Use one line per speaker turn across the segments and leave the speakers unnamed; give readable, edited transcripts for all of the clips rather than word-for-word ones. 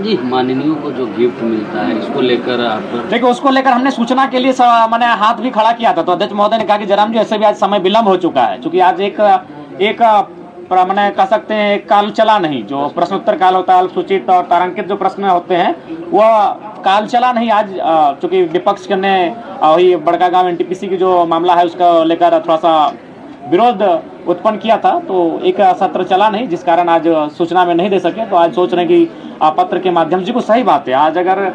जी, माननीयों को जो गिफ्ट मिलता है इसको लेकर आप
देखिए, उसको लेकर हमने सूचना के लिए मैंने हाथ भी खड़ा किया था, तो अध्यक्ष महोदय ने कहा कि जयराम जी ऐसे भी आज समय विलम्ब हो चुका है, क्योंकि आज एक मैंने कह सकते हैं एक काल चला नहीं, जो प्रश्नोत्तर काल होता है, अल्पसूचित और तारांकित जो प्रश्न होते हैं वह काल चला नहीं आज, चूंकि विपक्ष ने वही बड़का गांव एनटीपीसी की जो मामला है उसको लेकर थोड़ा सा विरोध उत्पन्न किया था, तो एक सत्र चला नहीं, जिस कारण आज सूचना में नहीं दे सके। तो आज सोच रहे हैं कि पत्र के माध्यम से, को सही बात है, आज अगर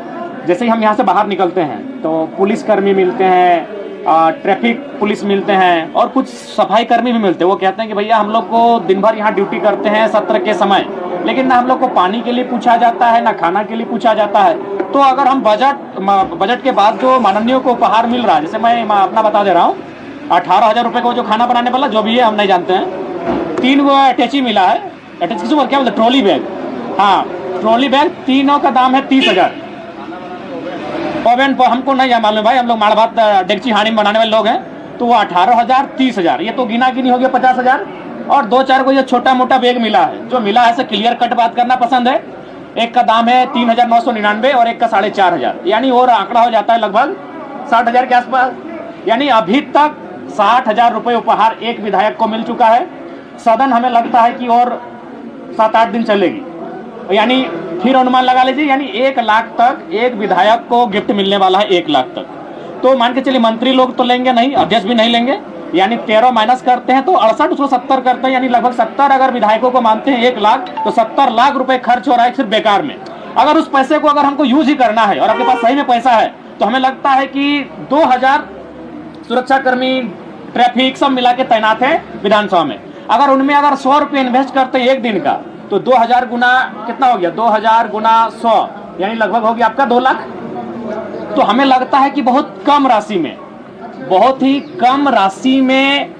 जैसे ही हम यहाँ से बाहर निकलते हैं तो पुलिस कर्मी मिलते हैं, ट्रैफिक पुलिस मिलते हैं और कुछ सफाई कर्मी भी मिलते हैं। वो कहते हैं कि भैया हम लोग को दिन भर यहाँ ड्यूटी करते हैं सत्र के समय, लेकिन ना हम लोग को पानी के लिए पूछा जाता है, ना खाना के लिए पूछा जाता है। तो अगर हम बजट के बाद जो माननीय को उपहार मिल रहा है, जैसे मैं अपना बता दे रहा हूँ, 18,000 रुपये को जो खाना बनाने वाला जो भी है हम नहीं जानते हैं, 3 वो अटैची मिला है, अटैची किसी क्या बोलते, ट्रॉली बैग, हाँ ट्रॉली बैग, तीनों का दाम है 30,000। ओवन हमको नहीं है मालूम भाई, हम लोग माड़ भात डेगची हांडी में बनाने वाले लोग हैं, तो वो 18,000 30,000, ये तो गिना गिनी हो गया 50,000। और 2-4 को ये छोटा मोटा बैग मिला है, जो मिला है से क्लियर कट बात करना पसंद है। एक का दाम है 3,999 और एक का 4,500, यानी और आंकड़ा हो जाता है लगभग 60,000 के आसपास। यानी अभी तक 60,000 रुपये उपहार एक विधायक को मिल चुका है। सदन हमें लगता है कि और 7-8 दिन चलेगी, यानी फिर अनुमान लगा लीजिए, यानी 1 लाख तक एक विधायक को गिफ्ट मिलने वाला है, 1 लाख तक। तो मान के चलिए मंत्री लोग तो लेंगे नहीं, अध्यक्ष भी नहीं लेंगे, यानी 13 माइनस करते हैं तो 68, उसको 70 करते हैं, यानी लगभग 70 अगर विधायकों को मानते हैं 1 लाख, तो 70 लाख रुपए खर्च हो रहा है सिर्फ बेकार में। अगर उस पैसे को अगर हमको यूज ही करना है और आपके पास सही में पैसा है, तो हमें लगता है कि 2,000 सुरक्षाकर्मी ट्रैफिक सब मिला के तैनात है विधानसभा में। अगर उनमें अगर 100 रुपये इन्वेस्ट करते हैं एक दिन का, तो 2,000 गुना कितना हो गया, 2,000 गुना 100, यानी लगभग हो गया आपका 2 लाख। तो हमें लगता है कि बहुत कम राशि में, बहुत ही कम राशि में,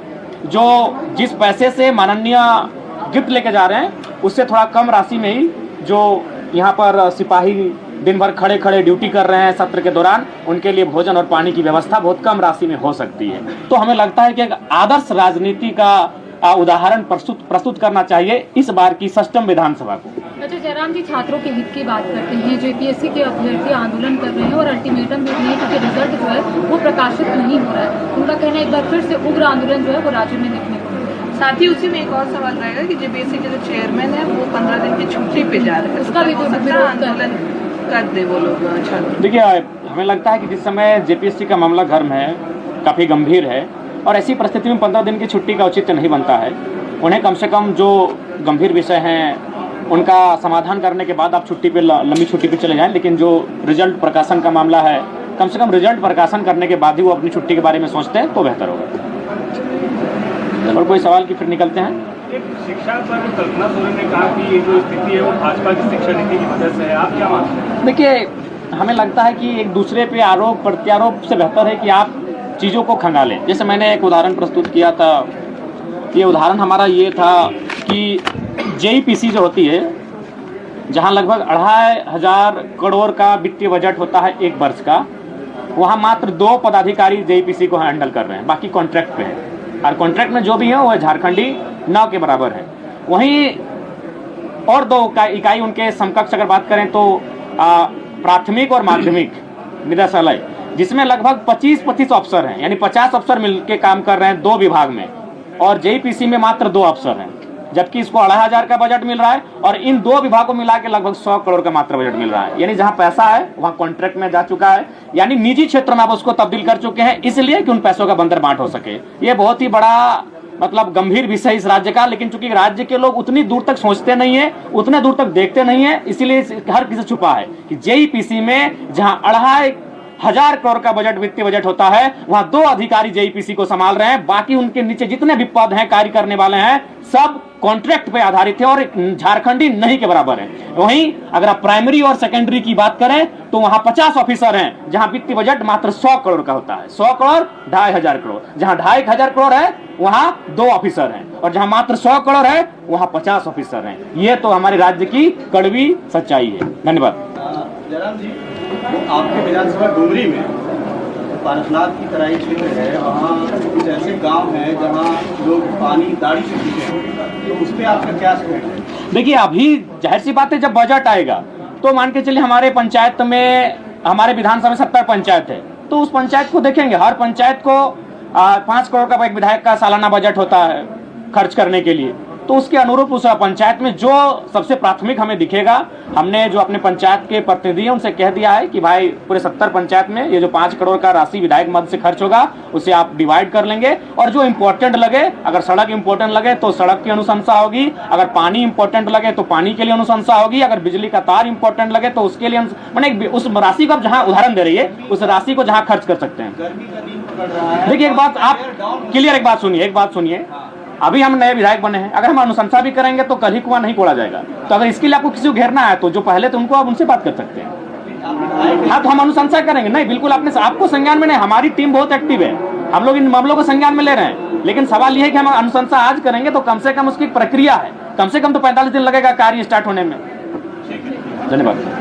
जो जिस पैसे से माननीय गिफ्ट लेके जा रहे हैं उससे थोड़ा कम राशि में ही जो यहाँ पर सिपाही दिन भर खड़े खड़े ड्यूटी कर रहे हैं सत्र के दौरान, उनके लिए भोजन और पानी की व्यवस्था बहुत कम राशि में हो सकती है। तो हमें लगता है कि एक आदर्श राजनीति का उदाहरण प्रस्तुत करना चाहिए इस बार की सष्टम विधानसभा को।
अच्छा जयराम जी, छात्रों के हित की बात करते हैं, जो यूपीएससी के अभ्यर्थी आंदोलन कर रहे हैं और अल्टीमेटम भी नहीं, क्योंकि रिजल्ट जो है वो प्रकाशित नहीं हो रहा है। उनका कहना है एक बार फिर से उग्र आंदोलन जो है वो राज्य में देखने को मिलेगा।
साथ ही उसी में एक और सवाल रहेगा कि जेपीएससी के जो चेयरमैन है वो 15 दिन की छुट्टी पे जा रहे हैं, उसका भी आंदोलन कर दे वो लोग।
देखिए, हमें लगता है कि जिस समय जेपीएससी का मामला गर्म है, काफ़ी गंभीर है, और ऐसी परिस्थिति में 15 दिन की छुट्टी का औचित्य नहीं बनता है। उन्हें कम से कम जो गंभीर विषय हैं उनका समाधान करने के बाद आप छुट्टी पे, लंबी छुट्टी पे चले जाएं। लेकिन जो रिजल्ट प्रकाशन का मामला है, कम से कम रिजल्ट प्रकाशन करने के बाद ही वो अपनी छुट्टी के बारे में सोचते हैं तो बेहतर होगा। और कोई सवाल की फिर निकलते हैं।
शिक्षा पर कल्पना सोरेन ने कहा कि ये जो स्थिति है वो भाजपा की शिक्षा नीति की वजह से है, आप क्या मानते हैं?
देखिए, हमें लगता है कि एक दूसरे पे आरोप प्रत्यारोप से बेहतर है कि आप चीज़ों को खंगालें। जैसे मैंने एक उदाहरण प्रस्तुत किया था, ये उदाहरण हमारा ये था कि जेईपीसी जो होती है, जहाँ लगभग 2,500 करोड़ का वित्तीय बजट होता है एक वर्ष का, वहाँ मात्र 2 पदाधिकारी जेईपीसी को हैंडल कर रहे हैं, बाकी कॉन्ट्रैक्ट पे हैं। और कॉन्ट्रैक्ट में जो भी है वो झारखंडी 9 के बराबर है। वहीं और 2 इकाई उनके समकक्ष अगर बात करें तो प्राथमिक और माध्यमिक निदेशालय, जिसमें लगभग 25 अफसर हैं, यानी 50 अफसर मिलकर काम कर रहे हैं 2 विभाग में, और जेईपीसी में मात्र 2 अफसर हैं, जबकि इसको 2,500 का बजट मिल रहा है और इन 2 विभागों मिला के लगभग 100 करोड़ का मात्र बजट मिल रहा है। यानी जहां पैसा है वहां कॉन्ट्रैक्ट में जा चुका है, यानी निजी क्षेत्र में आप उसको तब्दील कर चुके हैं, इसलिए कि उन पैसों का बंदर बांट हो सके। ये बहुत ही बड़ा मतलब गंभीर विषय इस राज्य का, लेकिन चूंकि राज्य के लोग उतनी दूर तक सोचते नहीं है, उतने दूर तक देखते नहीं है, इसीलिए हर किसी छुपा है कि जेईपीसी में जहां 2,500 करोड़ का बजट, वित्तीय बजट होता है, वहां 2 अधिकारी जेईपीसी को संभाल रहे हैं, बाकी उनके नीचे जितने भी पद हैं, कार्य करने वाले हैं, सब कॉन्ट्रैक्ट पे आधारित है और झारखंडी नहीं के बराबर है। वहीं अगर आप प्राइमरी और सेकेंडरी की बात करें तो वहां 50 ऑफिसर हैं, जहां वित्तीय बजट मात्र 100 करोड़ का होता है। 100 करोड़ 2,500 करोड़, जहां 2,500 करोड़ है वहां 2 ऑफिसर हैं, और जहां मात्र 100 करोड़ है वहां 50 ऑफिसर हैं। ये तो हमारे राज्य की कड़वी सच्चाई है। धन्यवाद।
जयराम जी, आपके विधानसभा डुमरी में पारसनाथ की तराई क्षेत्र है, वहाँ कुछ ऐसे गांव हैं जहाँ लोग पानी दाढ़ी से पीते हैं, तो उस पर आपका क्या सोच है?
देखिए, अभी जाहिर सी बात है जब बजट आएगा तो मान के चलिए हमारे पंचायत में, हमारे विधानसभा में 70 पंचायत है, तो उस पंचायत को देखेंगे, हर पंचायत को 5 करोड़ का एक विधायक का सालाना बजट होता है खर्च करने के लिए। तो उसके अनुरूप उस पंचायत में जो सबसे प्राथमिक हमें दिखेगा, हमने जो अपने पंचायत के प्रतिनिधि हैं उनसे कह दिया है कि भाई पूरे 70 पंचायत में ये जो 5 करोड़ का राशि विधायक मद से खर्च होगा उसे आप डिवाइड कर लेंगे, और जो इम्पोर्टेंट लगे, अगर सड़क इम्पोर्टेंट लगे तो सड़क की अनुशंसा होगी, अगर पानी इम्पोर्टेंट लगे तो पानी के लिए अनुशंसा होगी, अगर बिजली का तार इम्पोर्टेंट लगे तो उसके लिए मैंने उस राशि को आप जहाँ उदाहरण दे रही है उस राशि को जहाँ खर्च कर सकते हैं। देखिए एक बात आप क्लियर, एक बात सुनिए, अभी हम नए विधायक बने हैं, अगर हम अनुशंसा भी करेंगे तो कल ही कुआं नहीं खोला जाएगा। तो अगर इसके लिए आपको किसी को घेरना है तो जो पहले तो उनको आप उनसे बात कर सकते हैं। हाँ, तो हम अनुशंसा करेंगे, नहीं बिल्कुल आपको संज्ञान में नहीं, हमारी टीम बहुत एक्टिव है, हम लोग इन मामलों को संज्ञान में ले रहे हैं, लेकिन सवाल यह है कि हम अनुशंसा आज करेंगे तो कम से कम उसकी प्रक्रिया है, कम से कम तो 45 दिन लगेगा कार्य स्टार्ट होने में। धन्यवाद।